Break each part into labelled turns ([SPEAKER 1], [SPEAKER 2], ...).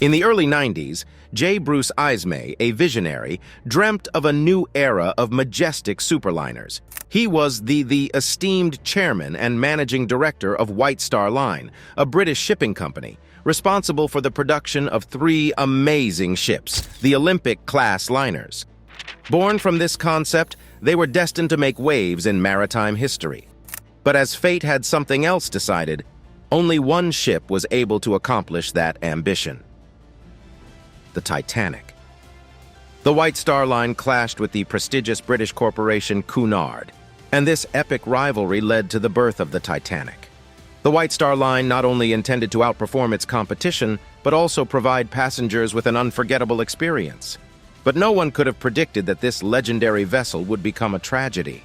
[SPEAKER 1] In the early 90s, Bruce Ismay, a visionary, dreamt of a new era of majestic superliners. He was the esteemed chairman and managing director of White Star Line, a British shipping company, responsible for the production of 3 amazing ships, the Olympic-class liners. Born from this concept, they were destined to make waves in maritime history. But as fate had something else decided, only one ship was able to accomplish that ambition: the Titanic. The White Star Line clashed with the prestigious British corporation Cunard, and this epic rivalry led to the birth of the Titanic. The White Star Line not only intended to outperform its competition, but also provide passengers with an unforgettable experience. But no one could have predicted that this legendary vessel would become a tragedy.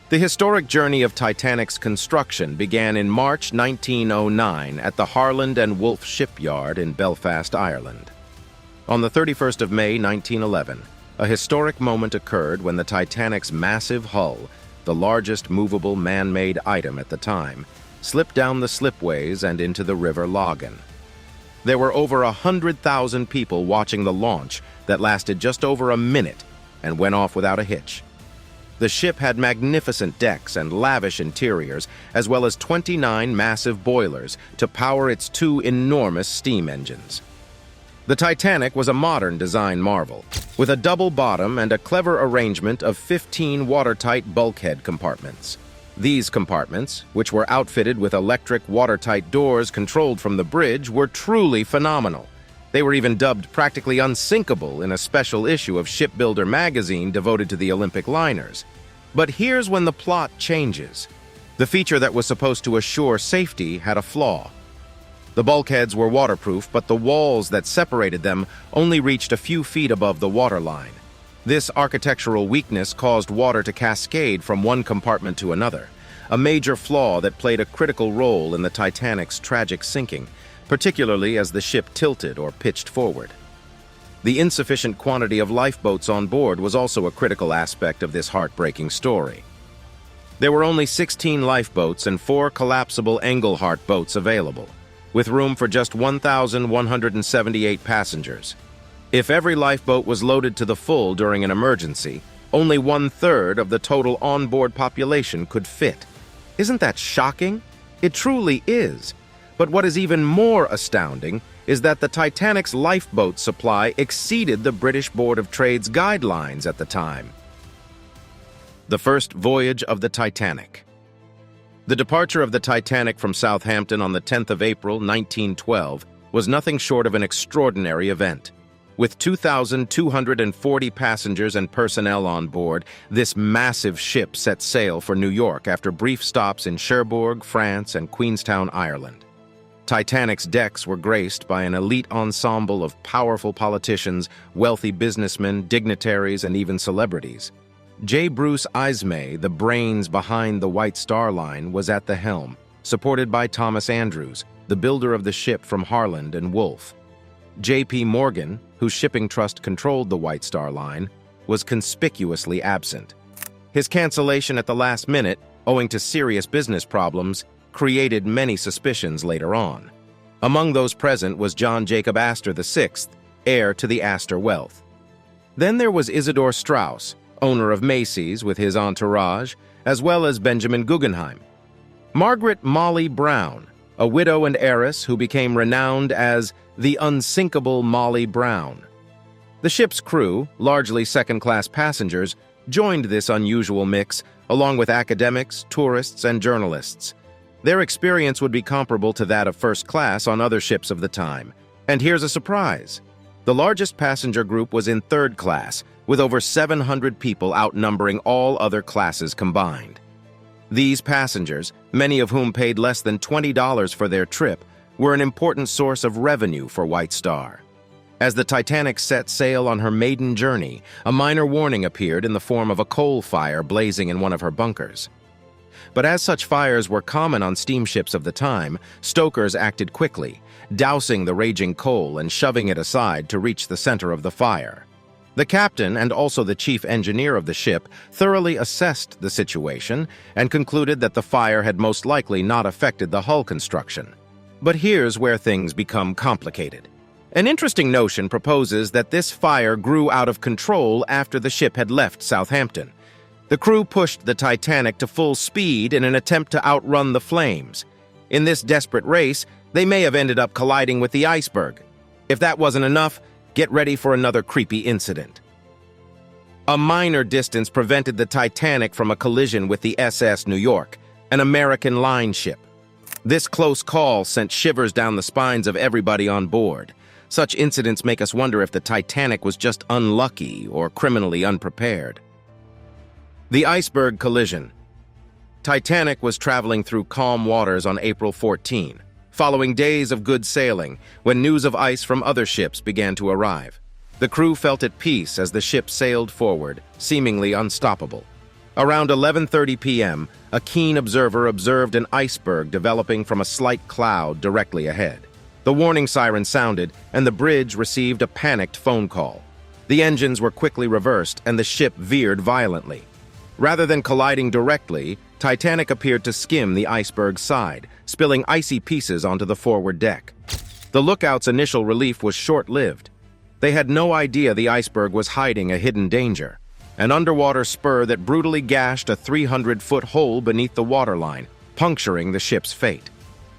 [SPEAKER 1] The historic journey of Titanic's construction began in March 1909 at the Harland and Wolff shipyard in Belfast, Ireland. On the 31st of May 1911, a historic moment occurred when the Titanic's massive hull, the largest movable man-made item at the time, slipped down the slipways and into the River Logan. There were over 100,000 people watching the launch that lasted just over a minute and went off without a hitch. The ship had magnificent decks and lavish interiors, as well as 29 massive boilers to power its 2 enormous steam engines. The Titanic was a modern design marvel, with a double bottom and a clever arrangement of 15 watertight bulkhead compartments. These compartments, which were outfitted with electric watertight doors controlled from the bridge, were truly phenomenal. They were even dubbed practically unsinkable in a special issue of Shipbuilder magazine devoted to the Olympic liners. But here's when the plot changes. The feature that was supposed to assure safety had a flaw. The bulkheads were waterproof, but the walls that separated them only reached a few feet above the waterline. This architectural weakness caused water to cascade from one compartment to another, a major flaw that played a critical role in the Titanic's tragic sinking, particularly as the ship tilted or pitched forward. The insufficient quantity of lifeboats on board was also a critical aspect of this heartbreaking story. There were only 16 lifeboats and 4 collapsible Engelhart boats available, with room for just 1,178 passengers. If every lifeboat was loaded to the full during an emergency, only 1/3 of the total onboard population could fit. Isn't that shocking? It truly is. But what is even more astounding is that the Titanic's lifeboat supply exceeded the British Board of Trade's guidelines at the time. The first voyage of the Titanic. The departure of the Titanic from Southampton on the 10th of April 1912 was nothing short of an extraordinary event. With 2,240 passengers and personnel on board, this massive ship set sail for New York after brief stops in Cherbourg, France, and Queenstown, Ireland. Titanic's decks were graced by an elite ensemble of powerful politicians, wealthy businessmen, dignitaries, and even celebrities. Bruce Ismay, the brains behind the White Star Line, was at the helm, supported by Thomas Andrews, the builder of the ship from Harland and Wolff. J.P. Morgan, whose shipping trust controlled the White Star Line, was conspicuously absent. His cancellation at the last minute, owing to serious business problems, created many suspicions later on. Among those present was John Jacob Astor VI, heir to the Astor wealth. Then there was Isidor Straus, owner of Macy's with his entourage, as well as Benjamin Guggenheim. Margaret Molly Brown, a widow and heiress who became renowned as the unsinkable Molly Brown. The ship's crew, largely second-class passengers, joined this unusual mix, along with academics, tourists, and journalists. Their experience would be comparable to that of first class on other ships of the time. And here's a surprise. The largest passenger group was in third class, with over 700 people outnumbering all other classes combined. These passengers, many of whom paid less than $20 for their trip, were an important source of revenue for White Star. As the Titanic set sail on her maiden journey, a minor warning appeared in the form of a coal fire blazing in one of her bunkers. But as such fires were common on steamships of the time, stokers acted quickly, dousing the raging coal and shoving it aside to reach the center of the fire. The captain and also the chief engineer of the ship thoroughly assessed the situation and concluded that the fire had most likely not affected the hull construction. But here's where things become complicated. An interesting notion proposes that this fire grew out of control after the ship had left Southampton. The crew pushed the Titanic to full speed in an attempt to outrun the flames. In this desperate race, they may have ended up colliding with the iceberg. If that wasn't enough, get ready for another creepy incident. A minor distance prevented the Titanic from a collision with the SS New York, an American line ship. This close call sent shivers down the spines of everybody on board. Such incidents make us wonder if the Titanic was just unlucky or criminally unprepared. The iceberg collision. Titanic was traveling through calm waters on April 14, following days of good sailing, when news of ice from other ships began to arrive. The crew felt at peace as the ship sailed forward, seemingly unstoppable. Around 11:30 p.m., a keen observer observed an iceberg developing from a slight cloud directly ahead. The warning siren sounded, and the bridge received a panicked phone call. The engines were quickly reversed, and the ship veered violently. Rather than colliding directly, Titanic appeared to skim the iceberg's side, spilling icy pieces onto the forward deck. The lookout's initial relief was short-lived. They had no idea the iceberg was hiding a hidden danger, an underwater spur that brutally gashed a 300-foot hole beneath the waterline, puncturing the ship's fate.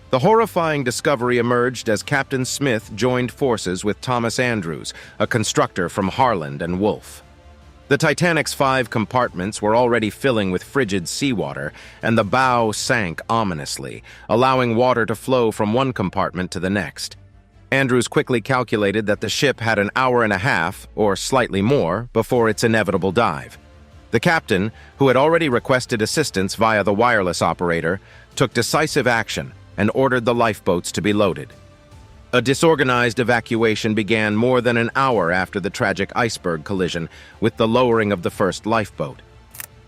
[SPEAKER 1] The horrifying discovery emerged as Captain Smith joined forces with Thomas Andrews, a constructor from Harland and Wolff. The Titanic's 5 compartments were already filling with frigid seawater, and the bow sank ominously, allowing water to flow from one compartment to the next. Andrews quickly calculated that the ship had an hour and a half, or slightly more, before its inevitable dive. The captain, who had already requested assistance via the wireless operator, took decisive action and ordered the lifeboats to be loaded. A disorganized evacuation began more than an hour after the tragic iceberg collision, with the lowering of the first lifeboat.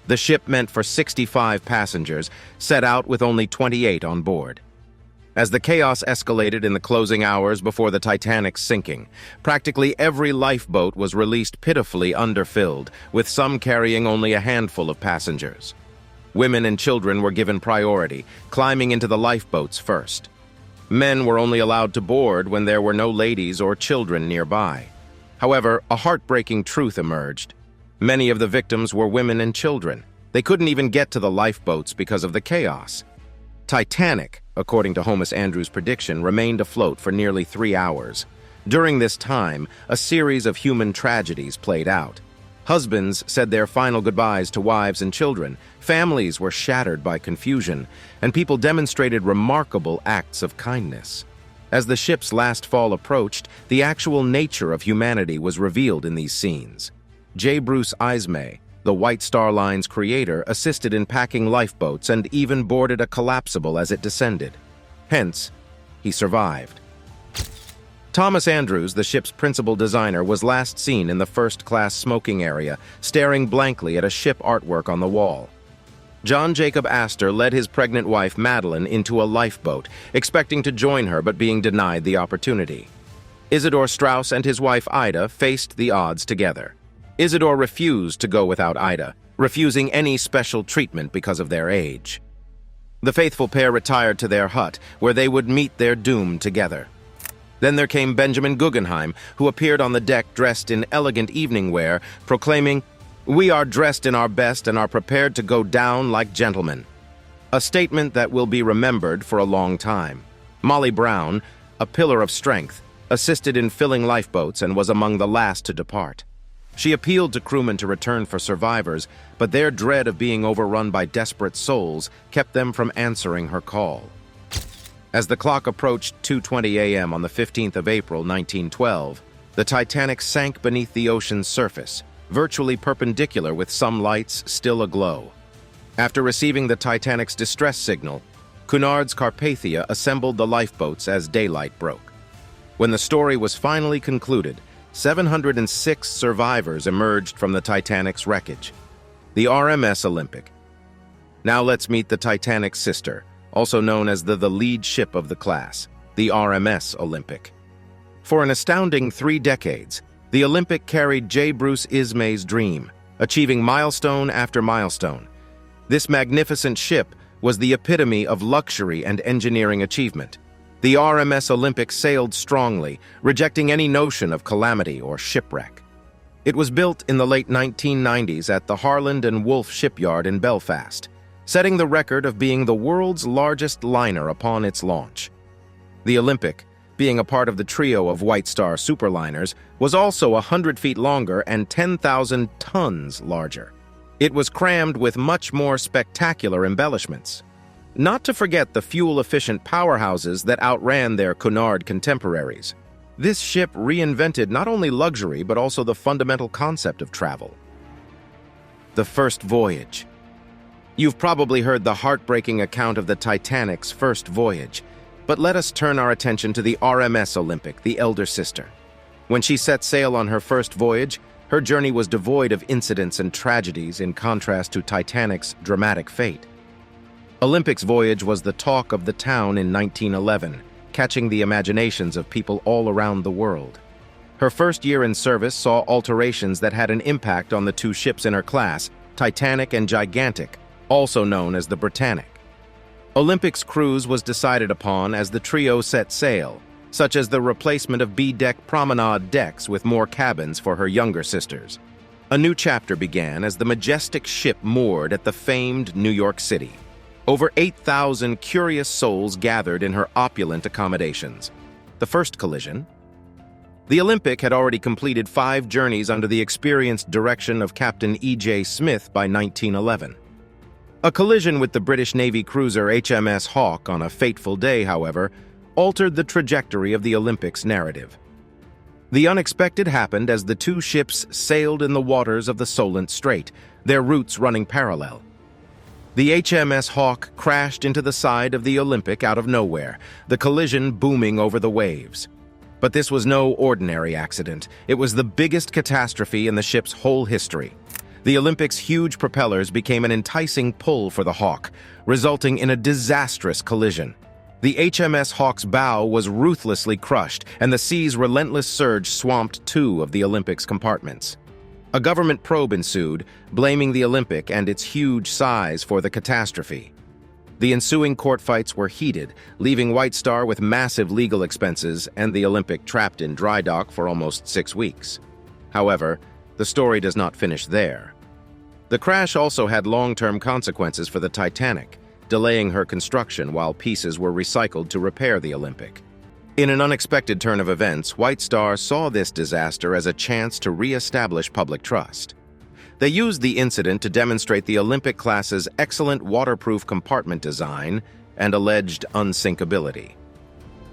[SPEAKER 1] The ship meant for 65 passengers set out with only 28 on board. As the chaos escalated in the closing hours before the Titanic's sinking, practically every lifeboat was released pitifully underfilled, with some carrying only a handful of passengers. Women and children were given priority, climbing into the lifeboats first. Men were only allowed to board when there were no ladies or children nearby. However, a heartbreaking truth emerged. Many of the victims were women and children. They couldn't even get to the lifeboats because of the chaos. Titanic, according to Thomas Andrews' prediction, remained afloat for nearly 3 hours. During this time, a series of human tragedies played out. Husbands said their final goodbyes to wives and children, families were shattered by confusion, and people demonstrated remarkable acts of kindness. As the ship's last fall approached, the actual nature of humanity was revealed in these scenes. Bruce Ismay, the White Star Line's creator, assisted in packing lifeboats and even boarded a collapsible as it descended. Hence, he survived. Thomas Andrews, the ship's principal designer, was last seen in the first-class smoking area, staring blankly at a ship artwork on the wall. John Jacob Astor led his pregnant wife Madeline into a lifeboat, expecting to join her but being denied the opportunity. Isidor Straus and his wife Ida faced the odds together. Isidor refused to go without Ida, refusing any special treatment because of their age. The faithful pair retired to their hut, where they would meet their doom together. Then there came Benjamin Guggenheim, who appeared on the deck dressed in elegant evening wear, proclaiming, "We are dressed in our best and are prepared to go down like gentlemen." A statement that will be remembered for a long time. Molly Brown, a pillar of strength, assisted in filling lifeboats and was among the last to depart. She appealed to crewmen to return for survivors, but their dread of being overrun by desperate souls kept them from answering her call. As the clock approached 2:20 a.m. on the 15th of April, 1912, the Titanic sank beneath the ocean's surface, virtually perpendicular with some lights still aglow. After receiving the Titanic's distress signal, Cunard's Carpathia assembled the lifeboats as daylight broke. When the story was finally concluded, 706 survivors emerged from the Titanic's wreckage. The RMS Olympic. Now let's meet the Titanic's sister, also known as the lead ship of the class, the RMS Olympic. For an astounding 3 decades, the Olympic carried Bruce Ismay's dream, achieving milestone after milestone. This magnificent ship was the epitome of luxury and engineering achievement. The RMS Olympic sailed strongly, rejecting any notion of calamity or shipwreck. It was built in the late 1990s at the Harland and Wolff shipyard in Belfast, setting the record of being the world's largest liner upon its launch. The Olympic, being a part of the trio of White Star superliners, was also 100 feet longer and 10,000 tons larger. It was crammed with much more spectacular embellishments. Not to forget the fuel-efficient powerhouses that outran their Cunard contemporaries. This ship reinvented not only luxury but also the fundamental concept of travel. The first voyage. You've probably heard the heartbreaking account of the Titanic's first voyage, but let us turn our attention to the RMS Olympic, the elder sister. When she set sail on her first voyage, her journey was devoid of incidents and tragedies in contrast to Titanic's dramatic fate. Olympic's voyage was the talk of the town in 1911, catching the imaginations of people all around the world. Her first year in service saw alterations that had an impact on the two ships in her class, Titanic and Gigantic, also known as the Britannica. Olympic's cruise was decided upon as the trio set sail, such as the replacement of B-deck promenade decks with more cabins for her younger sisters. A new chapter began as the majestic ship moored at the famed New York City. Over 8,000 curious souls gathered in her opulent accommodations. The first collision. The Olympic had already completed 5 journeys under the experienced direction of Captain E.J. Smith by 1911. A collision with the British Navy cruiser HMS Hawke on a fateful day, however, altered the trajectory of the Olympic's narrative. The unexpected happened as the two ships sailed in the waters of the Solent Strait, their routes running parallel. The HMS Hawke crashed into the side of the Olympic out of nowhere, the collision booming over the waves. But this was no ordinary accident. It was the biggest catastrophe in the ship's whole history. The Olympic's huge propellers became an enticing pull for the Hawke, resulting in a disastrous collision. The HMS Hawke's bow was ruthlessly crushed, and the sea's relentless surge swamped 2 of the Olympic's compartments. A government probe ensued, blaming the Olympic and its huge size for the catastrophe. The ensuing court fights were heated, leaving White Star with massive legal expenses and the Olympic trapped in dry dock for almost 6 weeks. However, the story does not finish there. The crash also had long-term consequences for the Titanic, delaying her construction while pieces were recycled to repair the Olympic. In an unexpected turn of events, White Star saw this disaster as a chance to re-establish public trust. They used the incident to demonstrate the Olympic class's excellent waterproof compartment design and alleged unsinkability.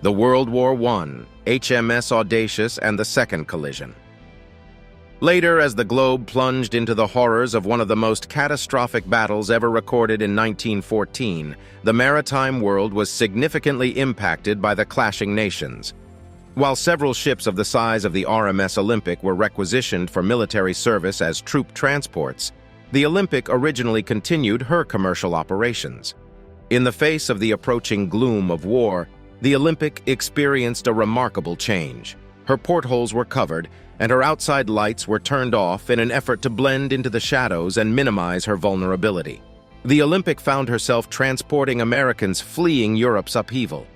[SPEAKER 1] The World War I, HMS Audacious, and the second collision. Later, as the globe plunged into the horrors of one of the most catastrophic battles ever recorded in 1914, the maritime world was significantly impacted by the clashing nations. While several ships of the size of the RMS Olympic were requisitioned for military service as troop transports, the Olympic originally continued her commercial operations. In the face of the approaching gloom of war, the Olympic experienced a remarkable change. Her portholes were covered, and her outside lights were turned off in an effort to blend into the shadows and minimize her vulnerability. The Olympic found herself transporting Americans fleeing Europe's upheaval.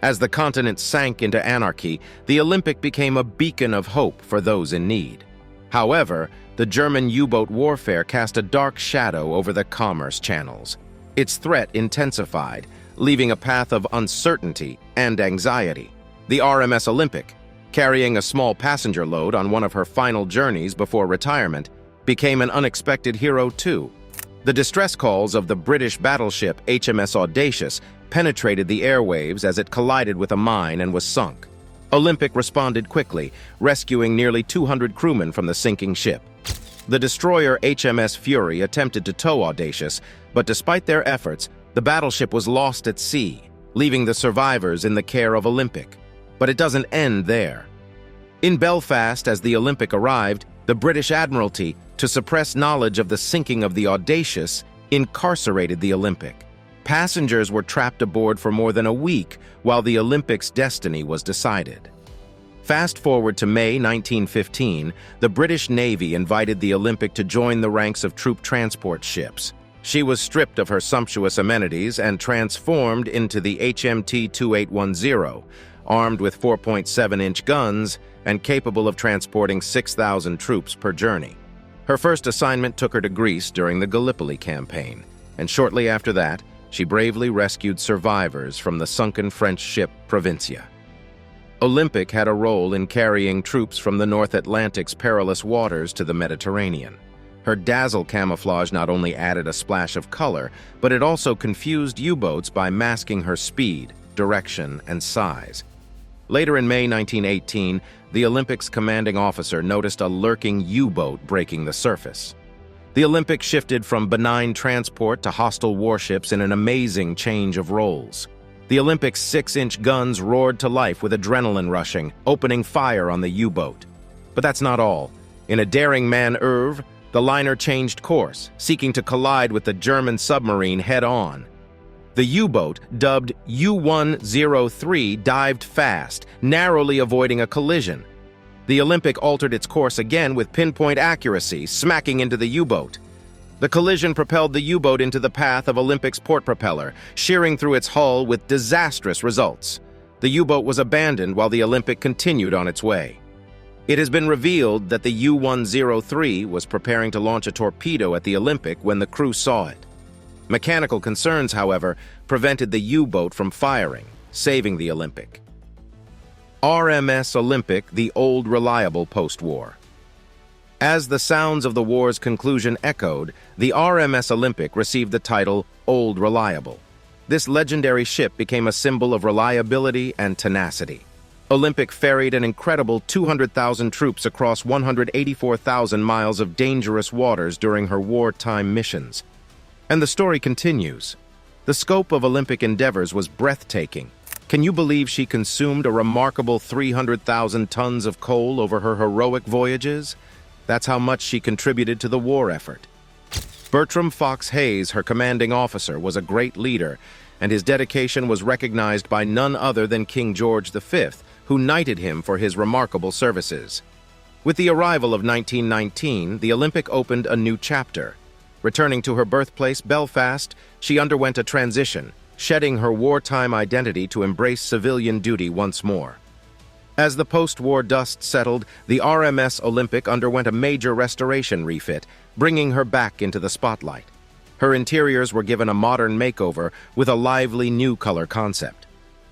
[SPEAKER 1] As the continent sank into anarchy, the Olympic became a beacon of hope for those in need. However, the German U-boat warfare cast a dark shadow over the commerce channels. Its threat intensified, leaving a path of uncertainty and anxiety. The RMS Olympic, carrying a small passenger load on one of her final journeys before retirement, became an unexpected hero too. The distress calls of the British battleship HMS Audacious penetrated the airwaves as it collided with a mine and was sunk. Olympic responded quickly, rescuing nearly 200 crewmen from the sinking ship. The destroyer HMS Fury attempted to tow Audacious, but despite their efforts, the battleship was lost at sea, leaving the survivors in the care of Olympic. But it doesn't end there. In Belfast, as the Olympic arrived, the British Admiralty, to suppress knowledge of the sinking of the Audacious, incarcerated the Olympic. Passengers were trapped aboard for more than a week while the Olympic's destiny was decided. Fast forward to May 1915, the British Navy invited the Olympic to join the ranks of troop transport ships. She was stripped of her sumptuous amenities and transformed into the HMT-2810, armed with 4.7-inch guns and capable of transporting 6,000 troops per journey. Her first assignment took her to Greece during the Gallipoli campaign, and shortly after that, she bravely rescued survivors from the sunken French ship Provincia. Olympic had a role in carrying troops from the North Atlantic's perilous waters to the Mediterranean. Her dazzle camouflage not only added a splash of color, but it also confused U-boats by masking her speed, direction, and size. Later in May 1918, the Olympic's commanding officer noticed a lurking U-boat breaking the surface. The Olympic shifted from benign transport to hostile warships in an amazing change of roles. The Olympic's 6-inch guns roared to life with adrenaline rushing, opening fire on the U-boat. But that's not all. In a daring maneuver, the liner changed course, seeking to collide with the German submarine head-on. The U-boat, dubbed U-103, dived fast, narrowly avoiding a collision. The Olympic altered its course again with pinpoint accuracy, smacking into the U-boat. The collision propelled the U-boat into the path of Olympic's port propeller, shearing through its hull with disastrous results. The U-boat was abandoned while the Olympic continued on its way. It has been revealed that the U-103 was preparing to launch a torpedo at the Olympic when the crew saw it. Mechanical concerns, however, prevented the U-boat from firing, saving the Olympic. RMS Olympic, the old reliable post-war. As the sounds of the war's conclusion echoed, the RMS Olympic received the title Old Reliable. This legendary ship became a symbol of reliability and tenacity. Olympic ferried an incredible 200,000 troops across 184,000 miles of dangerous waters during her wartime missions. And the story continues. The scope of Olympic endeavors was breathtaking. Can you believe she consumed a remarkable 300,000 tons of coal over her heroic voyages? That's how much she contributed to the war effort. Bertram Fox Hayes, her commanding officer, was a great leader, and his dedication was recognized by none other than King George V, who knighted him for his remarkable services. With the arrival of 1919, the Olympic opened a new chapter. Returning to her birthplace, Belfast, she underwent a transition, shedding her wartime identity to embrace civilian duty once more. As the post-war dust settled, the RMS Olympic underwent a major restoration refit, bringing her back into the spotlight. Her interiors were given a modern makeover with a lively new color concept.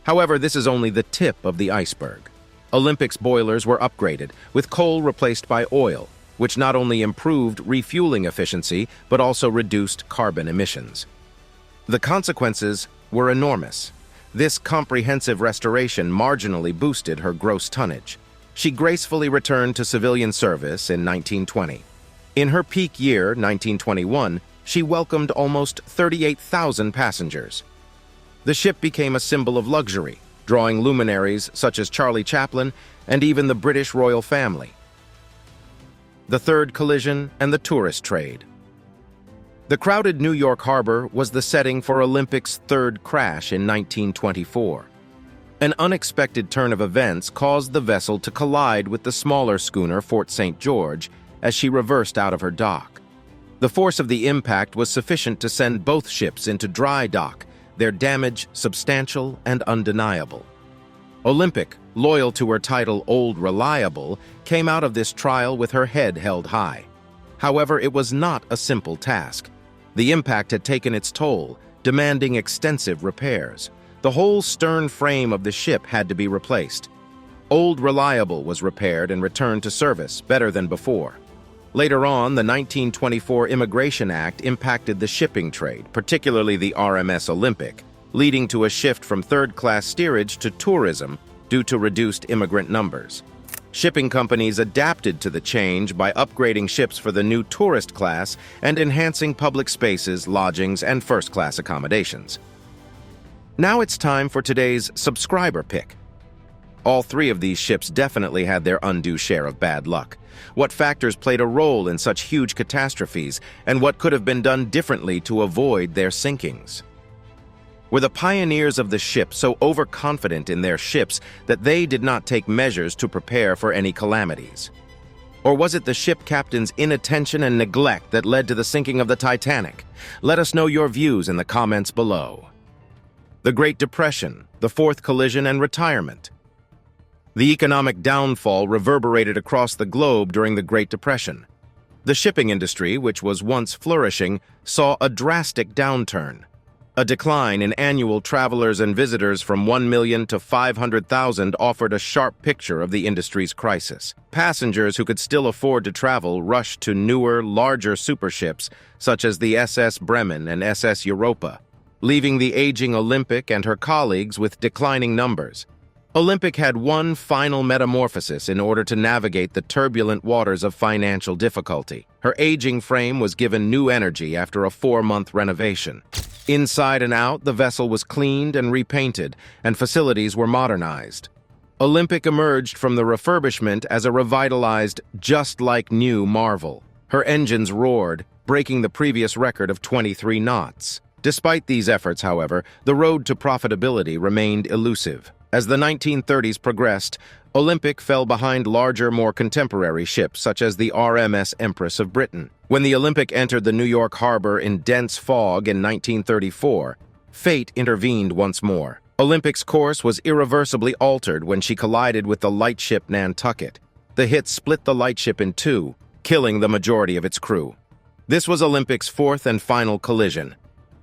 [SPEAKER 1] However, this is only the tip of the iceberg. Olympic's boilers were upgraded, with coal replaced by oil, which not only improved refueling efficiency, but also reduced carbon emissions. The consequences were enormous. This comprehensive restoration marginally boosted her gross tonnage. She gracefully returned to civilian service in 1920. In her peak year, 1921, she welcomed almost 38,000 passengers. The ship became a symbol of luxury, drawing luminaries such as Charlie Chaplin and even the British royal family. The third collision and the tourist trade. The crowded New York harbor was the setting for Olympic's third crash in 1924. An unexpected turn of events caused the vessel to collide with the smaller schooner Fort St. George as she reversed out of her dock. The force of the impact was sufficient to send both ships into dry dock, their damage substantial and undeniable. Olympic, loyal to her title Old Reliable, came out of this trial with her head held high. However, it was not a simple task. The impact had taken its toll, demanding extensive repairs. The whole stern frame of the ship had to be replaced. Old Reliable was repaired and returned to service, better than before. Later on, the 1924 Immigration Act impacted the shipping trade, particularly the RMS Olympic, leading to a shift from third-class steerage to tourism due to reduced immigrant numbers. Shipping companies adapted to the change by upgrading ships for the new tourist class and enhancing public spaces, lodgings, and first-class accommodations. Now it's time for today's subscriber pick. All three of these ships definitely had their undue share of bad luck. What factors played a role in such huge catastrophes, and what could have been done differently to avoid their sinkings? Were the pioneers of the ship so overconfident in their ships that they did not take measures to prepare for any calamities? Or was it the ship captain's inattention and neglect that led to the sinking of the Titanic? Let us know your views in the comments below. The Great Depression, the fourth collision, and retirement. The economic downfall reverberated across the globe during the Great Depression. The shipping industry, which was once flourishing, saw a drastic downturn. A decline in annual travelers and visitors from 1 million to 500,000 offered a sharp picture of the industry's crisis. Passengers who could still afford to travel rushed to newer, larger superships such as the SS Bremen and SS Europa, leaving the aging Olympic and her colleagues with declining numbers. Olympic had one final metamorphosis in order to navigate the turbulent waters of financial difficulty. Her aging frame was given new energy after a 4-month renovation. Inside and out, the vessel was cleaned and repainted, and facilities were modernized. Olympic emerged from the refurbishment as a revitalized, just-like-new marvel. Her engines roared, breaking the previous record of 23 knots. Despite these efforts, however, the road to profitability remained elusive. As the 1930s progressed, Olympic fell behind larger, more contemporary ships such as the RMS Empress of Britain. When the Olympic entered the New York harbor in dense fog in 1934, fate intervened once more. Olympic's course was irreversibly altered when she collided with the lightship Nantucket. The hit split the lightship in two, killing the majority of its crew. This was Olympic's fourth and final collision.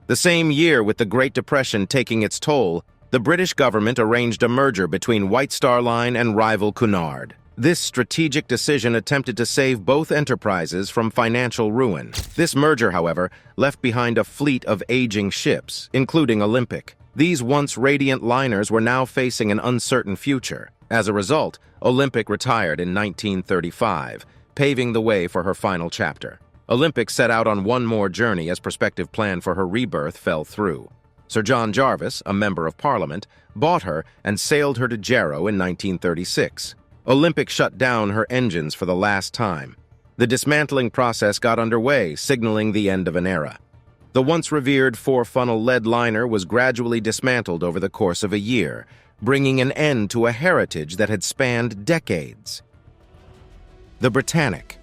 [SPEAKER 1] The same year, with the Great Depression taking its toll, the British government arranged a merger between White Star Line and rival Cunard. This strategic decision attempted to save both enterprises from financial ruin. This merger, however, left behind a fleet of aging ships, including Olympic. These once radiant liners were now facing an uncertain future. As a result, Olympic retired in 1935, paving the way for her final chapter. Olympic set out on one more journey as prospective plan for her rebirth fell through. Sir John Jarvis, a member of Parliament, bought her and sailed her to Jarrow in 1936. Olympic shut down her engines for the last time. The dismantling process got underway, signaling the end of an era. The once revered 4-funnel lead liner was gradually dismantled over the course of a year, bringing an end to a heritage that had spanned decades. The Britannic.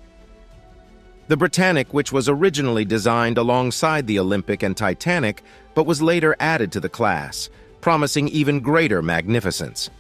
[SPEAKER 1] The Britannic, which was originally designed alongside the Olympic and Titanic, but was later added to the class, promising even greater magnificence.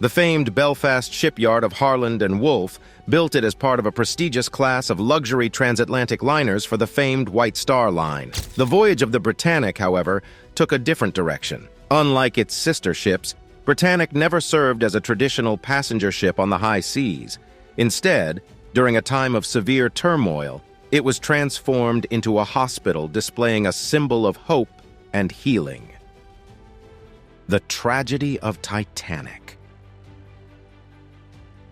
[SPEAKER 1] The famed Belfast shipyard of Harland and Wolff built it as part of a prestigious class of luxury transatlantic liners for the famed White Star Line. The voyage of the Britannic, however, took a different direction. Unlike its sister ships, Britannic never served as a traditional passenger ship on the high seas. Instead, during a time of severe turmoil, it was transformed into a hospital displaying a symbol of hope and healing. The tragedy of Titanic.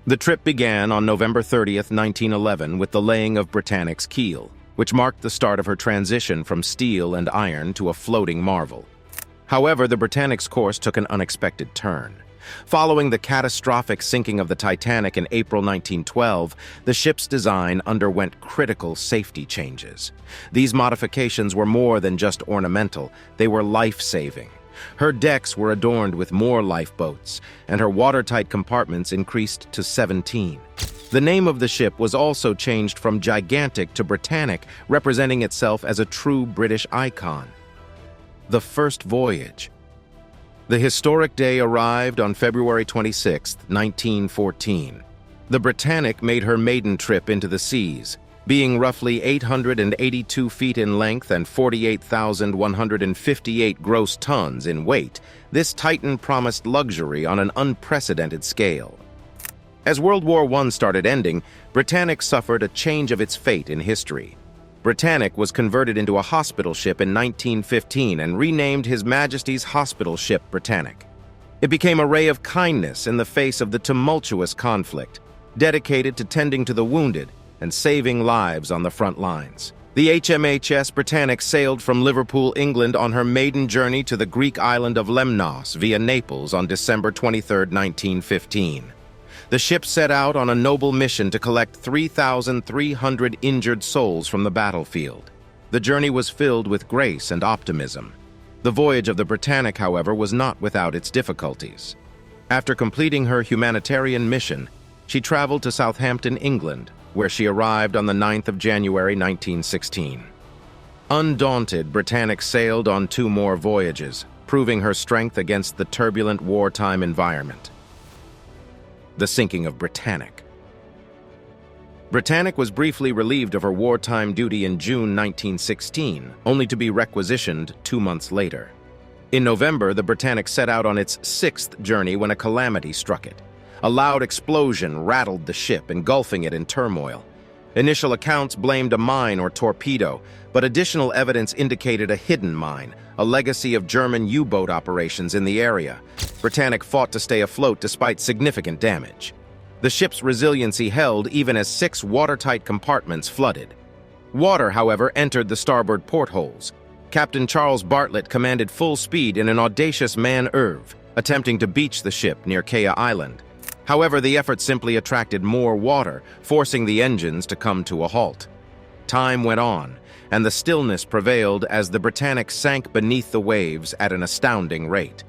[SPEAKER 1] The trip began on November 30th, 1911, with the laying of Britannic's keel, which marked the start of her transition from steel and iron to a floating marvel. However, the Britannic's course took an unexpected turn. Following the catastrophic sinking of the Titanic in April 1912, the ship's design underwent critical safety changes. These modifications were more than just ornamental, they were life-saving. Her decks were adorned with more lifeboats, and her watertight compartments increased to 17. The name of the ship was also changed from gigantic to Britannic, representing itself as a true British icon. The first voyage. The historic day arrived on February 26, 1914. The Britannic made her maiden trip into the seas. Being roughly 882 feet in length and 48,158 gross tons in weight, this Titan promised luxury on an unprecedented scale. As World War I started ending, Britannic suffered a change of its fate in history. Britannic was converted into a hospital ship in 1915 and renamed His Majesty's Hospital Ship Britannic. It became a ray of kindness in the face of the tumultuous conflict, dedicated to tending to the wounded and saving lives on the front lines. The HMHS Britannic sailed from Liverpool, England on her maiden journey to the Greek island of Lemnos via Naples on December 23, 1915. The ship set out on a noble mission to collect 3,300 injured souls from the battlefield. The journey was filled with grace and optimism. The voyage of the Britannic, however, was not without its difficulties. After completing her humanitarian mission, she traveled to Southampton, England, where she arrived on the 9th of January 1916. Undaunted, Britannica sailed on 2 more voyages, proving her strength against the turbulent wartime environment. The sinking of Britannica. Britannica was briefly relieved of her wartime duty in June 1916, only to be requisitioned 2 months later. In November, the Britannica set out on its 6th journey when a calamity struck it. A loud explosion rattled the ship, engulfing it in turmoil. Initial accounts blamed a mine or torpedo, but additional evidence indicated a hidden mine, a legacy of German U-boat operations in the area. Britannica fought to stay afloat despite significant damage. The ship's resiliency held even as 6 watertight compartments flooded. Water, however, entered the starboard portholes. Captain Charles Bartlett commanded full speed in an audacious maneuver, attempting to beach the ship near Kea Island. However, the effort simply attracted more water, forcing the engines to come to a halt. Time went on, and the stillness prevailed as the Britannica sank beneath the waves at an astounding rate.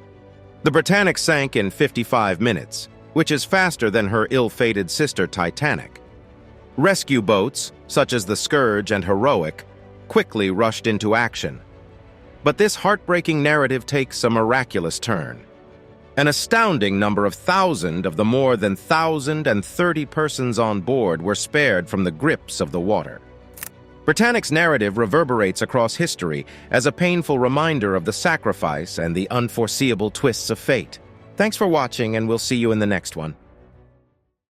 [SPEAKER 1] The Britannica sank in 55 minutes, which is faster than her ill-fated sister Titanic. Rescue boats, such as the Scourge and Heroic, quickly rushed into action. But this heartbreaking narrative takes a miraculous turn. An astounding number of thousands of the more than 1,030 persons on board were spared from the grips of the water. Britannica's narrative reverberates across history as a painful reminder of the sacrifice and the unforeseeable twists of fate. Thanks for watching, and we'll see you in the next one.